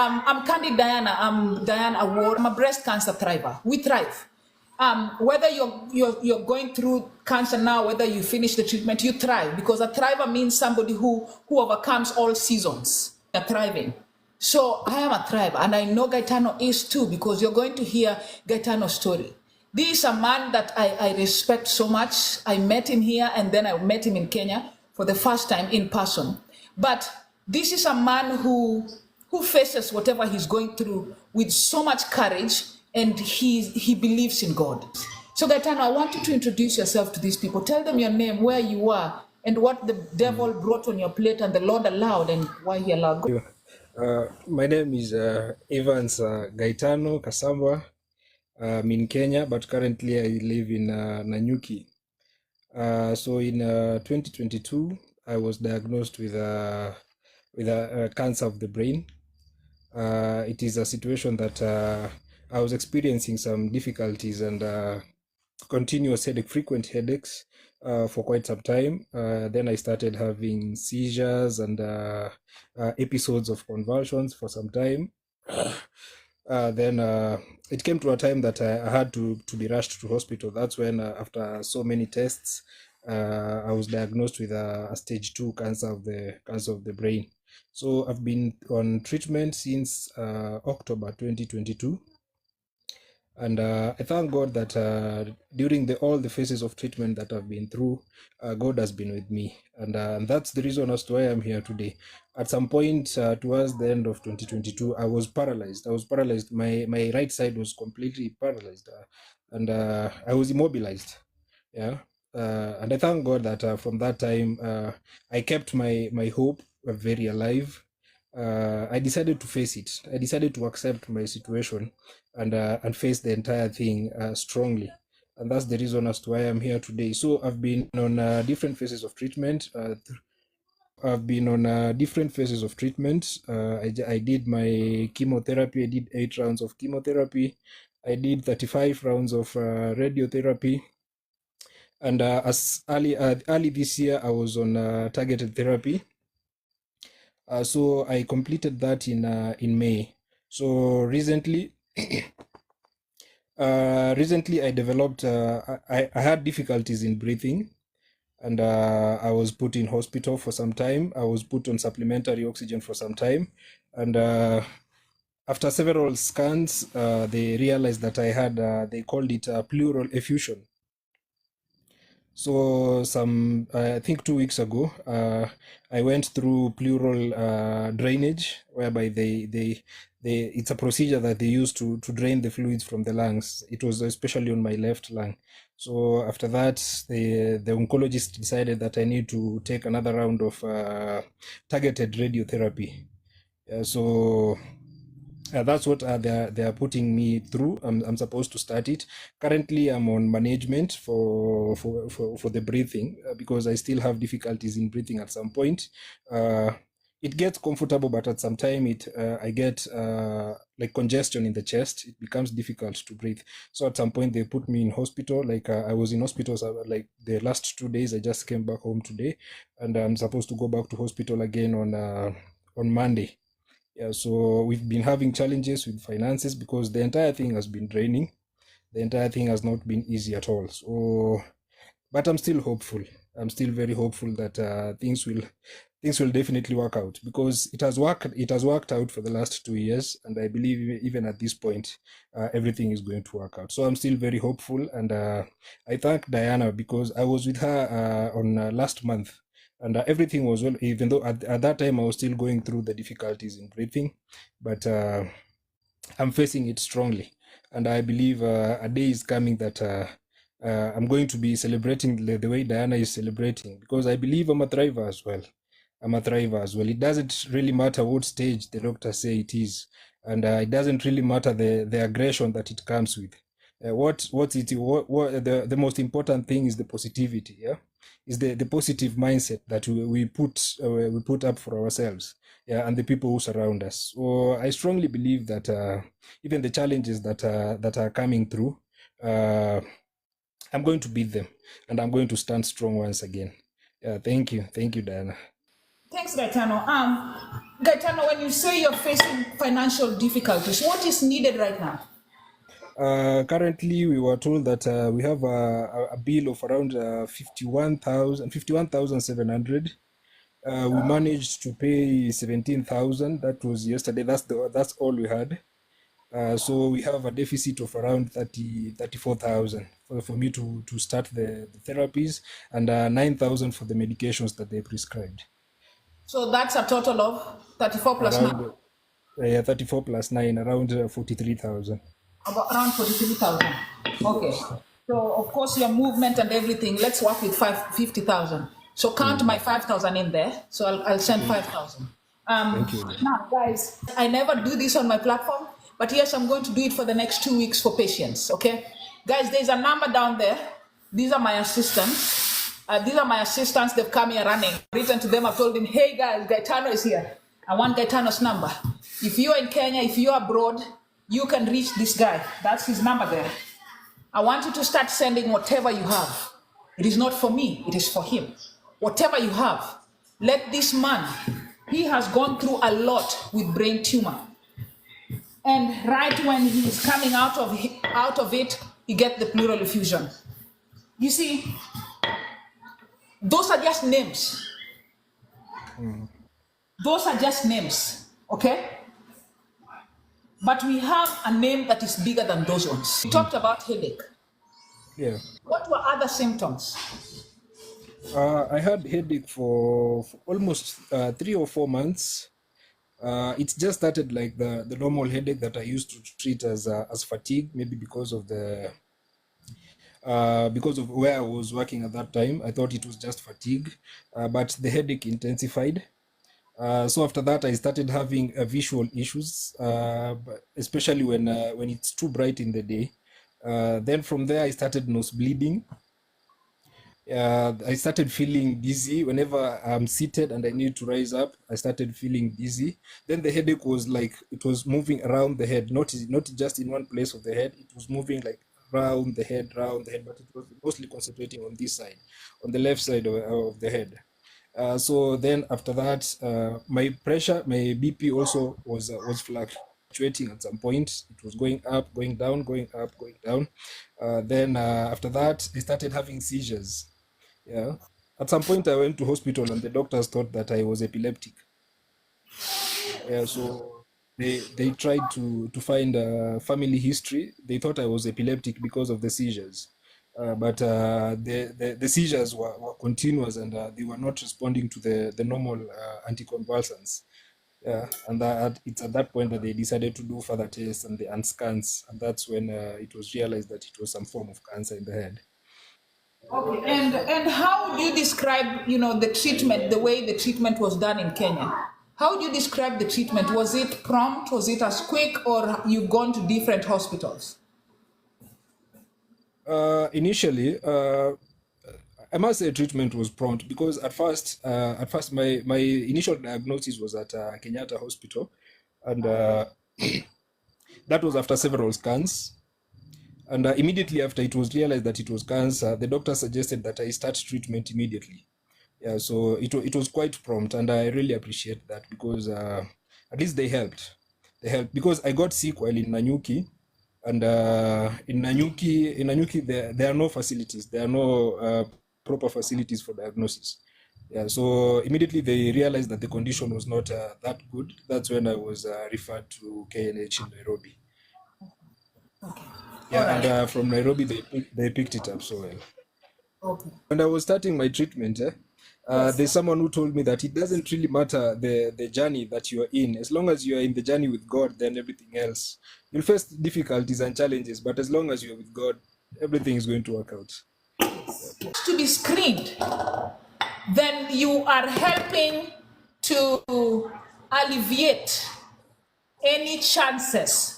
I'm Candid Diana. I'm Diana Award. I'm a breast cancer thriver. We thrive. Whether you're going through cancer now, whether you finish the treatment, you thrive, because a thriver means somebody who overcomes all seasons. A thriving. So I am a thriver, and I know Gaetano is too, because you're going to hear Gaetano's story. This is a man that I respect so much. I met him here, and then I met him in Kenya for the first time in person. But this is a man who faces whatever he's going through with so much courage, and he believes in God. So Gaetano, I want you to introduce yourself to these people. Tell them your name, where you are, and what the devil brought on your plate and the Lord allowed, and why he allowed. My name is Evans Gaetano Kasamba. I'm in Kenya, but currently I live in Nanyuki. So in 2022, I was diagnosed with a cancer of the brain. It is a situation that I was experiencing some difficulties and continuous frequent headaches for quite some time. Then I started having seizures and episodes of convulsions for some time. Then it came to a time that I had to be rushed to hospital. That's when, after so many tests, I was diagnosed with a stage 2 cancer of the brain. So I've been on treatment since October 2022. And I thank God that during all the phases of treatment that I've been through, God has been with me. And that's the reason as to why I'm here today. At some point towards the end of 2022, I was paralyzed. My right side was completely paralyzed. And I was immobilized. Yeah. And I thank God that from that time, I kept my hope very alive. I decided to face it. I decided to accept my situation and face the entire thing strongly. And that's the reason as to why I'm here today. So I've been on different phases of treatment. I did my chemotherapy. I did 8 rounds of chemotherapy. I did 35 rounds of radiotherapy. And as early this year, I was on targeted therapy. So I completed that in May. So recently, I developed. I had difficulties in breathing, and I was put in hospital for some time. I was put on supplementary oxygen for some time, and after several scans, they realized that I had. They called it pleural effusion. So I think 2 weeks ago, I went through pleural drainage, whereby it's a procedure that they use to drain the fluids from the lungs. It was especially on my left lung. So after that, the oncologist decided that I need to take another round of targeted radiotherapy. So that's what they are putting me through. I'm supposed to start it. Currently, I'm on management for the breathing because I still have difficulties in breathing at some point. It gets comfortable, but at some time I get like congestion in the chest. It becomes difficult to breathe. So at some point they put me in hospital. Like I was in hospital like the last 2 days. I just came back home today, and I'm supposed to go back to hospital again on Monday. Yeah, so we've been having challenges with finances because the entire thing has been draining. The entire thing has not been easy at all. So, but I'm still hopeful. I'm still very hopeful that things will definitely work out, because it has worked out for the last 2 years, and I believe even at this point, everything is going to work out. So I'm still very hopeful, and I thank Diana because I was with her on last month. And everything was well, even though at that time I was still going through the difficulties in breathing, but I'm facing it strongly. And I believe a day is coming that I'm going to be celebrating the way Diana is celebrating, because I believe I'm a thriver as well. It doesn't really matter what stage the doctors say it is, and it doesn't really matter the aggression that it comes with. The most important thing is the positivity. Yeah, is the positive mindset that we put up for ourselves, yeah, and the people who surround us. So I strongly believe that even the challenges that are coming through, I'm going to beat them, and I'm going to stand strong once again. Yeah, thank you, Diana. Thanks, Gaetano. Gaetano, when you say you're facing financial difficulties, what is needed right now? Currently, we were told that we have a bill of around 51,700. We managed to pay 17,000. That was yesterday. That's all we had. So we have a deficit of around 34,000 for me to start the therapies, and 9,000 for the medications that they prescribed. So that's a total of 34 plus 9. Around 34 plus 9, around 43,000. About around 43,000. Okay. So of course your movement and everything, let's work with 50,000. So count my 5,000 in there. So I'll send 5,000. Thank you. Now guys, I never do this on my platform, but yes, I'm going to do it for the next 2 weeks for patients, okay? Guys, there's a number down there. These are my assistants. They've come here running. Written to them, I've told them, hey guys, Gaetano is here. I want Gaetano's number. If you're in Kenya, if you're abroad, you can reach this guy. That's his number there. I want you to start sending whatever you have. It is not for me, it is for him. Whatever you have, let this man, he has gone through a lot with brain tumor. And right when he's coming out of it, he gets the pleural effusion. You see, those are just names. Those are just names, okay? But we have a name that is bigger than those ones. We talked about headache. Yeah. What were other symptoms? I had headache for almost 3 or 4 months. It just started like the normal headache that I used to treat as fatigue, maybe because of where I was working at that time. I thought it was just fatigue, but the headache intensified. So after that, I started having visual issues, especially when it's too bright in the day. Then from there, I started nose bleeding. I started feeling dizzy whenever I'm seated and I need to rise up. I started feeling dizzy. Then the headache was like it was moving around the head, not just in one place of the head. It was moving like round the head, but it was mostly concentrating on this side, on the left side of the head. So then after that, my BP also was fluctuating at some point. It was going up, going down, going up, going down. Then after that, I started having seizures. Yeah. At some point, I went to hospital and the doctors thought that I was epileptic. Yeah, so they tried to find a family history. They thought I was epileptic because of the seizures. But the seizures were continuous and they were not responding to the normal anticonvulsants. Yeah, and it's at that point that they decided to do further tests and scans, and that's when it was realized that it was some form of cancer in the head. Okay, and how would you describe, the treatment, the way the treatment was done in Kenya? How would you describe the treatment? Was it prompt? Was it as quick, or you've gone to different hospitals? Initially, I must say treatment was prompt because at first my initial diagnosis was at Kenyatta Hospital, and that was after several scans. And immediately after it was realized that it was cancer, the doctor suggested that I start treatment immediately. Yeah, so it was quite prompt, and I really appreciate that because at least they helped. They helped because I got sick while in Nanyuki, and in Nanyuki there are no facilities. There are no proper facilities for diagnosis. Yeah, so immediately they realized that the condition was not that good. That's when I was referred to KNH in Nairobi. Okay. Yeah, All right. and from Nairobi they picked it up so well. Okay. When I was starting my treatment, Yes. there's someone who told me that it doesn't really matter the journey that you are in. As long as you are in the journey with God, then everything else. You'll face difficulties and challenges, but as long as you're with God, everything is going to work out. To be screened, then you are helping to alleviate any chances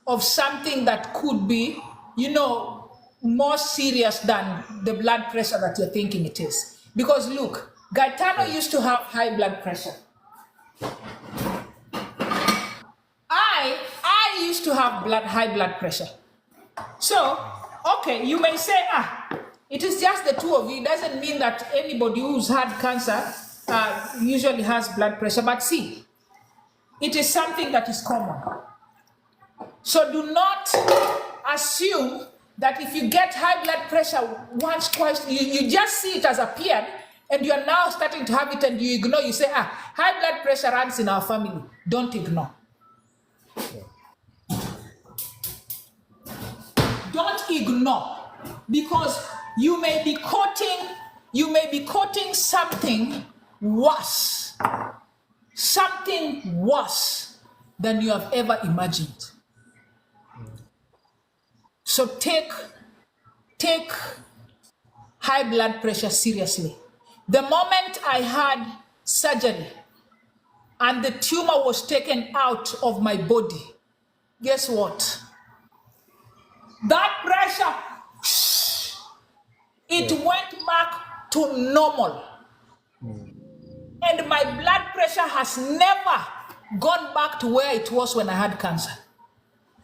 of something that could be, more serious than the blood pressure that you're thinking it is. Because look, Gaetano used to have high blood pressure. I used to have high blood pressure. So, okay, you may say, it is just the two of you. It doesn't mean that anybody who's had cancer usually has blood pressure. But see, it is something that is common. So do not assume that if you get high blood pressure once, twice, you just see it as appeared, and you are now starting to have it and you ignore. You say, high blood pressure runs in our family. Don't ignore. Don't ignore, because you may be quoting something worse than you have ever imagined. So take high blood pressure seriously. The moment I had surgery and the tumor was taken out of my body, guess what? That pressure, it went back to normal. And my blood pressure has never gone back to where it was when I had cancer.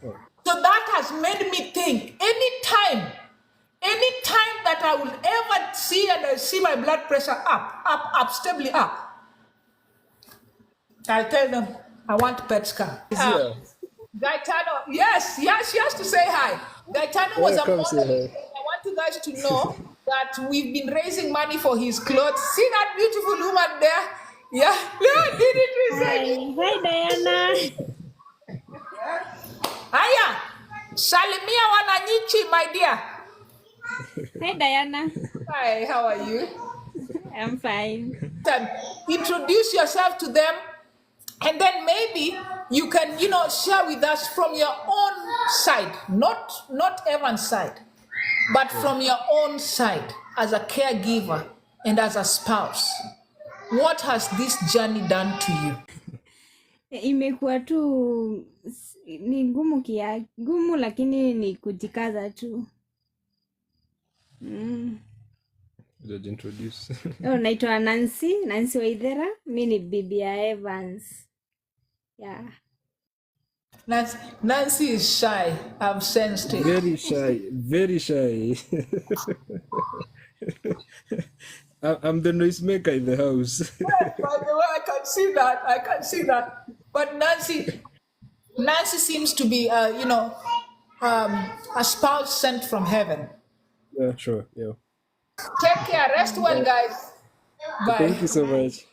So that has made me think, anytime that I will ever see and I see my blood pressure up, stably up, I'll tell them, I want PET scan. Gaetano, yes, she has to say hi. Gaetano was a model. I want you guys to know that we've been raising money for his clothes. See that beautiful woman there? Yeah, did it recently. Hi, Diana. Aya, salimia wananchi, my dear. Hi, Diana. Hi, how are you? I'm fine. Introduce yourself to them, and then maybe you can, share with us from your own side, not Evan's side, but from your own side as a caregiver and as a spouse. What has this journey done to you? Imekuwa tu ni ngumu lakini ni kujikaza tu. Introduce. Naitwa Nancy Waithera. Mimi ni bibi ya Evans. Yeah. Nancy is shy. I've sensed it. Very shy. I'm the noisemaker in the house. By the way, I can see that. But Nancy seems to be, a spouse sent from heaven. Yeah, sure. Yeah. Take care. Rest well, guys. Bye. Thank you so much.